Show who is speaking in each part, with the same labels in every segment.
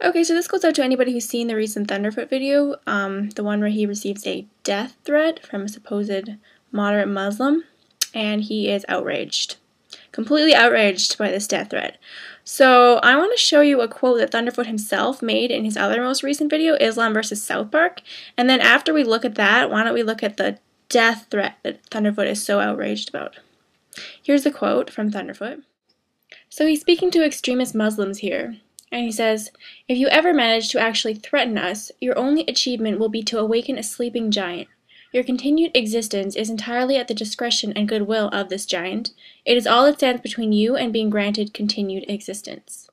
Speaker 1: Okay, so this goes out to anybody who's seen the recent Thunderfoot video, the one where he receives a death threat from a supposed moderate Muslim, and he is outraged. Completely outraged by this death threat. So I want to show you a quote that Thunderfoot himself made in his other most recent video, Islam versus South Park, and then after we look at that, why don't we look at the death threat that Thunderfoot is so outraged about. Here's the quote from Thunderfoot. So he's speaking to extremist Muslims here, and he says, "If you ever manage to actually threaten us, your only achievement will be to awaken a sleeping giant. Your continued existence is entirely at the discretion and goodwill of this giant. It is all that stands between you and being granted continued existence."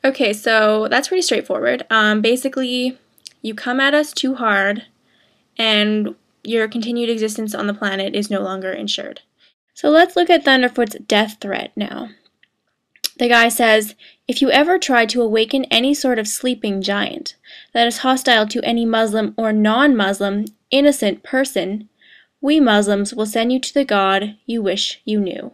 Speaker 1: Okay, so that's pretty straightforward. Basically, you come at us too hard, and your continued existence on the planet is no longer ensured. So let's look at Thunderfoot's death threat now. The guy says, "If you ever try to awaken any sort of sleeping giant that is hostile to any Muslim or non-Muslim innocent person, we Muslims will send you to the God you wish you knew."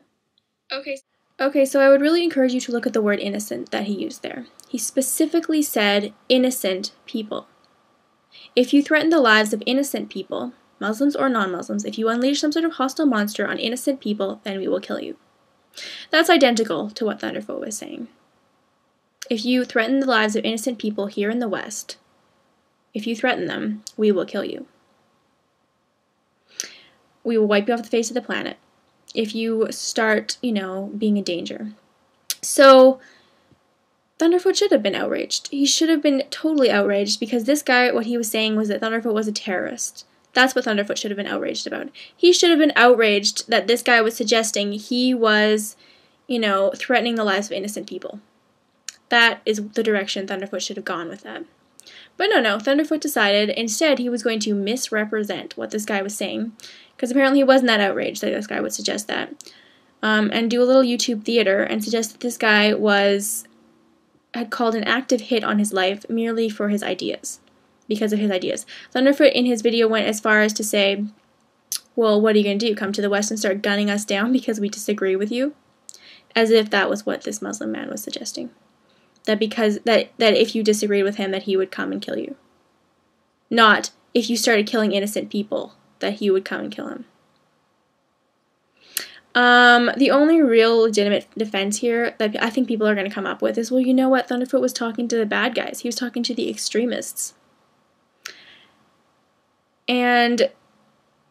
Speaker 1: Okay, so I would really encourage you to look at the word innocent that he used there. He specifically said innocent people. If you threaten the lives of innocent people, Muslims or non-Muslims, if you unleash some sort of hostile monster on innocent people, then we will kill you. That's identical to what Thunderfoot was saying. If you threaten the lives of innocent people here in the West, if you threaten them, we will kill you. We will wipe you off the face of the planet if you start, being a danger. So Thunderfoot should have been outraged. He should have been totally outraged because this guy, what he was saying was that Thunderfoot was a terrorist. That's what Thunderfoot should have been outraged about. He should have been outraged that this guy was suggesting he was, threatening the lives of innocent people. That is the direction Thunderfoot should have gone with that. But no, Thunderfoot decided instead he was going to misrepresent what this guy was saying, because apparently he wasn't that outraged that this guy would suggest that, and do a little YouTube theater and suggest that this guy had called an active hit on his life merely for his ideas. Because of his ideas. Thunderfoot in his video went as far as to say, well, what are you going to do? Come to the West and start gunning us down because we disagree with you? As if that was what this Muslim man was suggesting. That if you disagreed with him, that he would come and kill you. Not if you started killing innocent people, that he would come and kill him. The only real legitimate defense here that I think people are going to come up with is, well, you know what? Thunderfoot was talking to the bad guys. He was talking to the extremists. And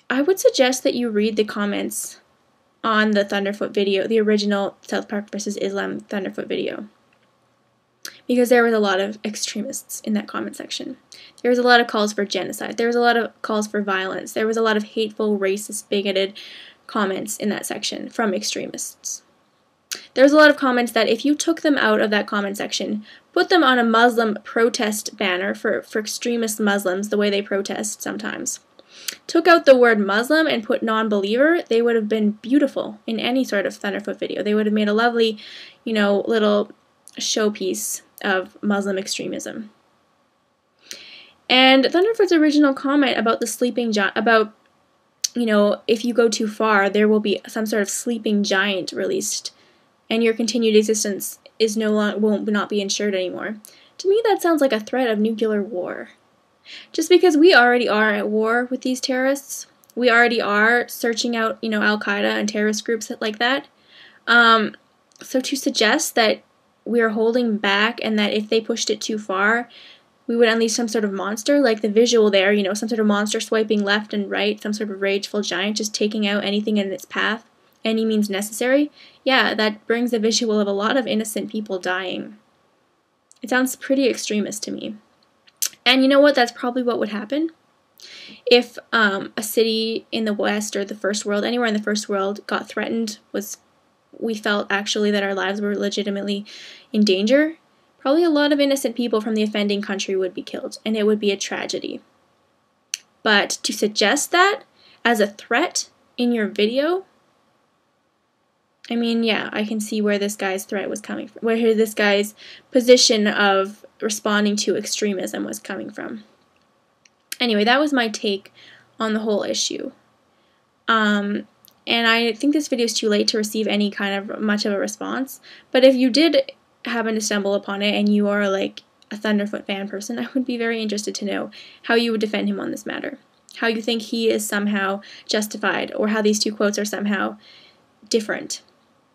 Speaker 1: I would suggest that you read the comments on the Thunderfoot video, the original South Park versus Islam Thunderfoot video. Because there was a lot of extremists in that comment section. There was a lot of calls for genocide. There was a lot of calls for violence. There was a lot of hateful, racist, bigoted comments in that section from extremists. There was a lot of comments that if you took them out of that comment section, put them on a Muslim protest banner for extremist Muslims, the way they protest sometimes, took out the word Muslim and put non-believer, they would have been beautiful in any sort of Thunderfoot video. They would have made a lovely, little showpiece of Muslim extremism. And Thunderfoot's original comment about the sleeping giant, about, if you go too far, there will be some sort of sleeping giant released, and your continued existence will not be ensured anymore. To me, that sounds like a threat of nuclear war. Just because we already are at war with these terrorists, we already are searching out, Al-Qaeda and terrorist groups like that. So to suggest that we are holding back and that if they pushed it too far, we would unleash some sort of monster, like the visual there, some sort of monster swiping left and right, some sort of rageful giant just taking out anything in its path, any means necessary, yeah, that brings a visual of a lot of innocent people dying. It sounds pretty extremist to me. And you know what? That's probably what would happen if a city in the West or the First World, anywhere in the First World, got threatened, we felt actually that our lives were legitimately in danger. Probably a lot of innocent people from the offending country would be killed, and it would be a tragedy. But to suggest that as a threat in your video, I mean, yeah, I can see where this guy's threat was coming from, where this guy's position of responding to extremism was coming from. Anyway, that was my take on the whole issue. And I think this video is too late to receive any kind of much of a response, but if you did happen to stumble upon it and you are like a Thunderfoot fan person, I would be very interested to know how you would defend him on this matter. How you think he is somehow justified, or how these two quotes are somehow different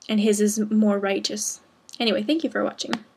Speaker 1: and his is more righteous. Anyway, thank you for watching.